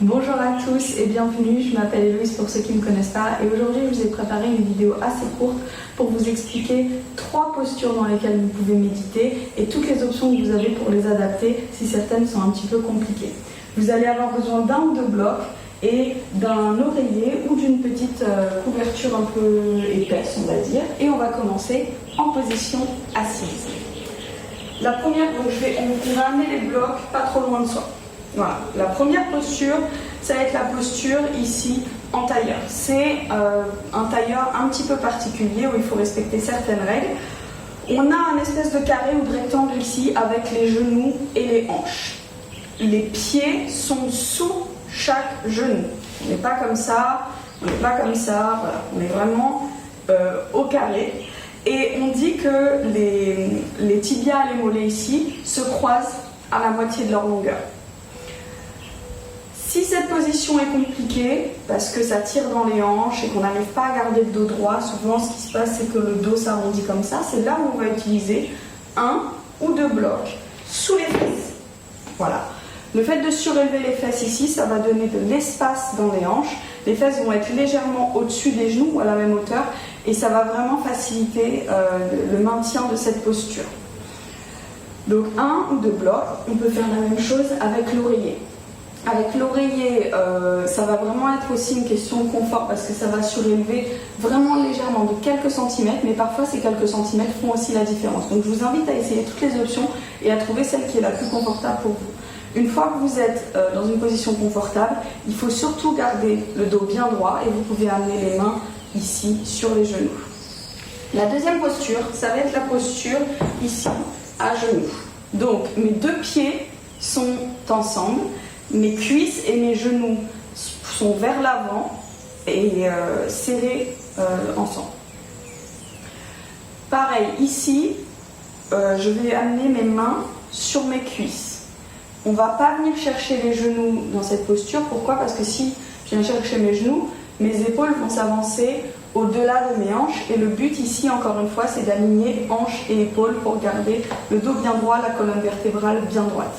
Bonjour à tous et bienvenue, je m'appelle Héloïse pour ceux qui ne me connaissent pas et aujourd'hui je vous ai préparé une vidéo assez courte pour vous expliquer 3 postures dans lesquelles vous pouvez méditer et toutes les options que vous avez pour les adapter si certaines sont un petit peu compliquées. Vous allez avoir besoin d'un ou deux blocs et d'un oreiller ou d'une petite couverture un peu épaisse on va dire et on va commencer en position assise. La première, donc on va amener les blocs pas trop loin de soi. Voilà, la première posture, ça va être la posture ici en tailleur. C'est un tailleur un petit peu particulier où il faut respecter certaines règles. On a un espèce de carré ou de rectangle ici avec les genoux et les hanches. Les pieds sont sous chaque genou. On n'est pas comme ça, on n'est pas comme ça, voilà. On est vraiment au carré. Et on dit que les tibias et les mollets ici se croisent à la moitié de leur longueur. Si cette position est compliquée, parce que ça tire dans les hanches et qu'on n'arrive pas à garder le dos droit, souvent ce qui se passe c'est que le dos s'arrondit comme ça, c'est là où on va utiliser un ou deux blocs sous les fesses. Voilà. Le fait de surélever les fesses ici, ça va donner de l'espace dans les hanches. Les fesses vont être légèrement au-dessus des genoux ou à la même hauteur et ça va vraiment faciliter le maintien de cette posture. Donc un ou deux blocs, on peut faire la même chose avec l'oreiller. Avec l'oreiller, ça va vraiment être aussi une question de confort parce que ça va surélever vraiment légèrement de quelques centimètres, mais parfois ces quelques centimètres font aussi la différence. Donc je vous invite à essayer toutes les options et à trouver celle qui est la plus confortable pour vous. Une fois que vous êtes dans une position confortable, il faut surtout garder le dos bien droit et vous pouvez amener les mains ici sur les genoux. La deuxième posture, ça va être la posture ici à genoux. Donc mes deux pieds sont ensemble. Mes cuisses et mes genoux sont vers l'avant et serrés ensemble. Pareil, ici, je vais amener mes mains sur mes cuisses. On ne va pas venir chercher les genoux dans cette posture. Pourquoi? Parce que si je viens chercher mes genoux, mes épaules vont s'avancer au-delà de mes hanches. Et le but ici, encore une fois, c'est d'aligner hanches et épaules pour garder le dos bien droit, la colonne vertébrale bien droite.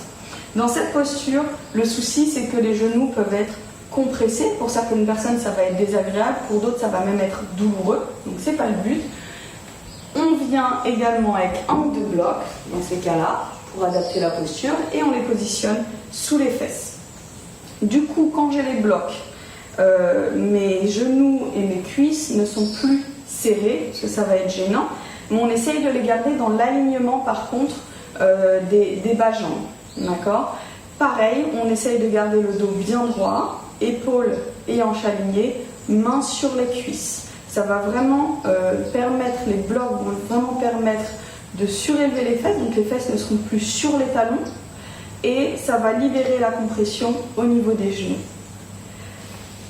Dans cette posture, le souci c'est que les genoux peuvent être compressés. Pour certaines personnes ça va être désagréable, pour d'autres ça va même être douloureux, donc c'est pas le but. On vient également avec un ou deux blocs, dans ces cas-là, pour adapter la posture, et on les positionne sous les fesses. Du coup, quand j'ai les blocs, mes genoux et mes cuisses ne sont plus serrés, parce que ça va être gênant, mais on essaye de les garder dans l'alignement par contre des bas-jambes. D'accord. Pareil, on essaye de garder le dos bien droit, épaules et hanches alignées, mains sur les cuisses. Ça va vraiment permettre, les blocs vont vraiment permettre de surélever les fesses, donc les fesses ne seront plus sur les talons et ça va libérer la compression au niveau des genoux.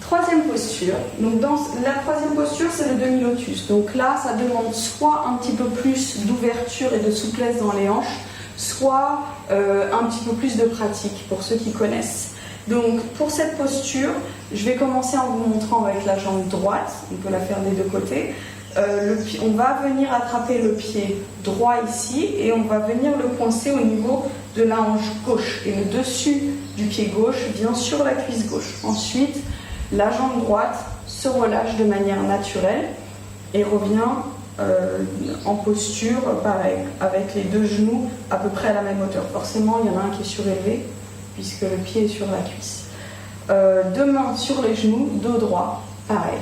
Troisième posture, donc dans la troisième posture c'est le demi-lotus. Donc là ça demande soit un petit peu plus d'ouverture et de souplesse dans les hanches, soit un petit peu plus de pratique pour ceux qui connaissent. Donc pour cette posture, je vais commencer en vous montrant avec la jambe droite, on peut la faire des deux côtés. On va venir attraper le pied droit ici et on va venir le coincer au niveau de la hanche gauche. Et le dessus du pied gauche vient sur la cuisse gauche. Ensuite, la jambe droite se relâche de manière naturelle et revient en posture, pareil, avec les deux genoux à peu près à la même hauteur. Forcément, il y en a un qui est surélevé, puisque le pied est sur la cuisse. Deux mains sur les genoux, dos droit, pareil.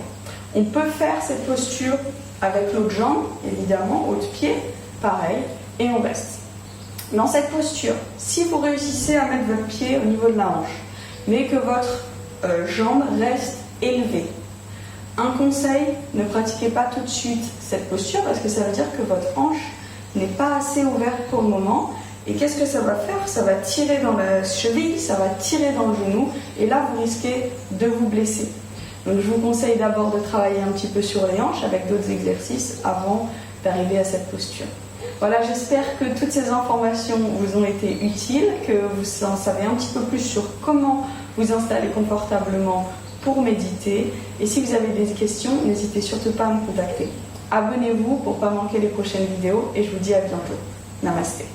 On peut faire cette posture avec l'autre jambe, évidemment, autre pied, pareil, et on reste. Dans cette posture, si vous réussissez à mettre votre pied au niveau de la hanche, mais que votre jambe reste élevée, un conseil, ne pratiquez pas tout de suite cette posture parce que ça veut dire que votre hanche n'est pas assez ouverte pour le moment. Et qu'est-ce que ça va faire? Ça va tirer dans la cheville, ça va tirer dans le genou et là vous risquez de vous blesser. Donc je vous conseille d'abord de travailler un petit peu sur les hanches avec d'autres exercices avant d'arriver à cette posture. Voilà, j'espère que toutes ces informations vous ont été utiles, que vous en savez un petit peu plus sur comment vous installer confortablement pour méditer. Et si vous avez des questions, n'hésitez surtout pas à me contacter. Abonnez-vous pour ne pas manquer les prochaines vidéos et je vous dis à bientôt. Namasté.